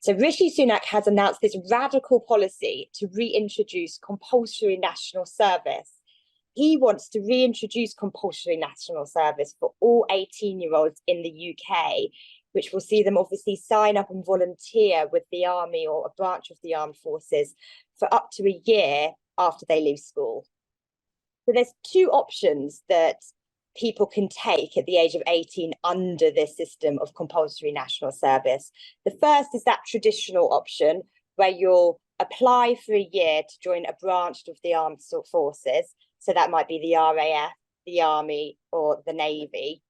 So Rishi Sunak has announced this radical policy to reintroduce compulsory national service. He wants to reintroduce compulsory national service for all 18-year-olds in the UK, which will see them obviously sign up and volunteer with the army or a branch of the armed forces for up to a year after they leave school. So there's two options that people can take at the age of 18 under this system of compulsory national service. The first is that traditional option where you'll apply for a year to join a branch of the armed forces. So that might be the RAF, the Army, or the Navy.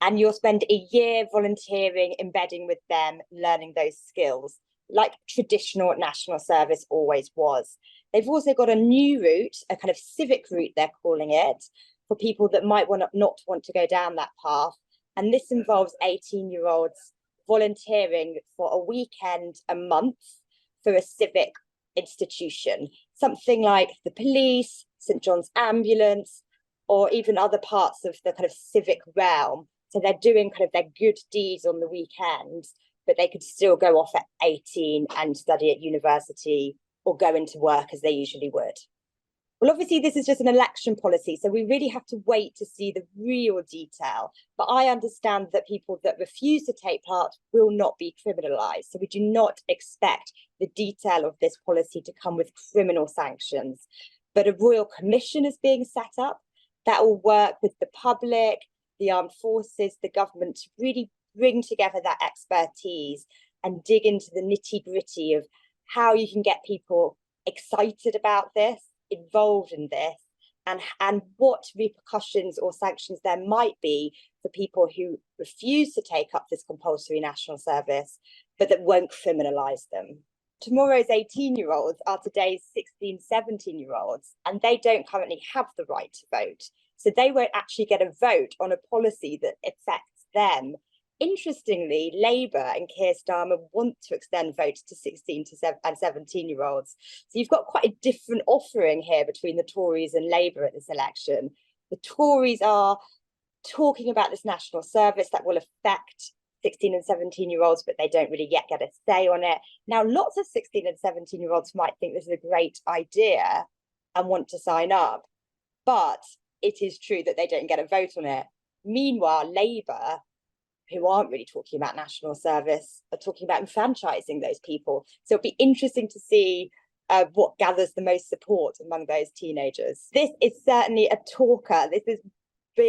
And you'll spend a year volunteering, embedding with them, learning those skills, like traditional national service always was. They've also got a new route, a kind of civic route, they're calling it, for people that might not want to go down that path. And this involves 18-year-olds volunteering for a weekend, a month, for a civic institution, something like the police, St John's Ambulance, or even other parts of the kind of civic realm. So they're doing kind of their good deeds on the weekend, but they could still go off at 18 and study at university or go into work as they usually would. Well, obviously, this is just an election policy, so we really have to wait to see the real detail. But I understand that people that refuse to take part will not be criminalised. So we do not expect the detail of this policy to come with criminal sanctions. But a royal commission is being set up that will work with the public, the armed forces, the government to really bring together that expertise and dig into the nitty-gritty of how you can get people excited about this, involved in this, and what repercussions or sanctions there might be for people who refuse to take up this compulsory national service, but that won't criminalise them. Tomorrow's 18-year-olds are today's 16, 17-year-olds, and they don't currently have the right to vote. So they won't actually get a vote on a policy that affects them. Interestingly, Labour and Keir Starmer want to extend votes to 16 and 17-year-olds. So you've got quite a different offering here between the Tories and Labour at this election. The Tories are talking about this national service that will affect 16 and 17-year-olds, but they don't really yet get a say on it. Now, lots of 16 and 17-year-olds might think this is a great idea and want to sign up, but it is true that they don't get a vote on it. Meanwhile, Labour, who aren't really talking about national service, are talking about enfranchising those people. So it'll be interesting to see what gathers the most support among those teenagers. This is certainly a talker. This is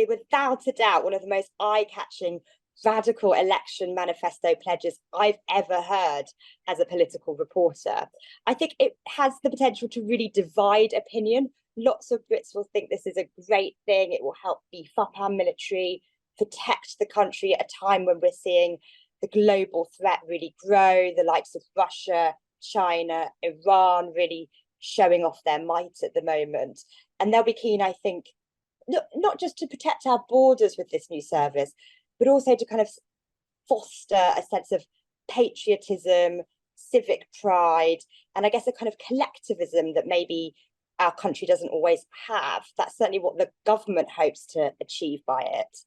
without a doubt one of the most eye-catching radical election manifesto pledges I've ever heard as a political reporter. I think it has the potential to really divide opinion. Lots of Brits will think this is a great thing. It will help beef up our military, protect the country at a time when we're seeing the global threat really grow, the likes of Russia, China, Iran really showing off their might at the moment. And they'll be keen, I think, not just to protect our borders with this new service, but also to kind of foster a sense of patriotism, civic pride, and I guess a kind of collectivism that maybe our country doesn't always have. That's certainly what the government hopes to achieve by it.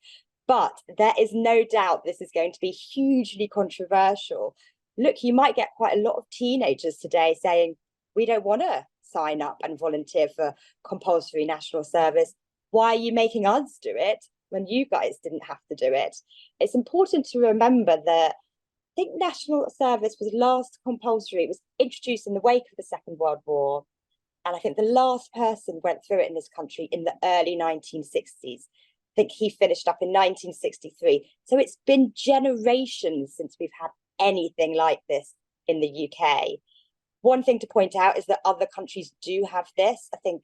But there is no doubt this is going to be hugely controversial. Look, you might get quite a lot of teenagers today saying, we don't want to sign up and volunteer for compulsory national service. Why are you making us do it when you guys didn't have to do it? It's important to remember that I think national service was last compulsory. It was introduced in the wake of the Second World War. And I think the last person went through it in this country in the early 1960s. I think he finished up in 1963. So it's been generations since we've had anything like this in the UK. One thing to point out is that other countries do have this. I think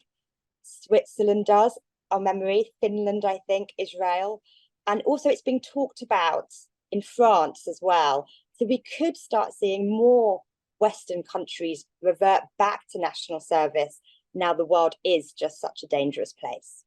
Switzerland does, on memory, Finland, I think, Israel. And also it's being talked about in France as well. So we could start seeing more Western countries revert back to national service now the world is just such a dangerous place.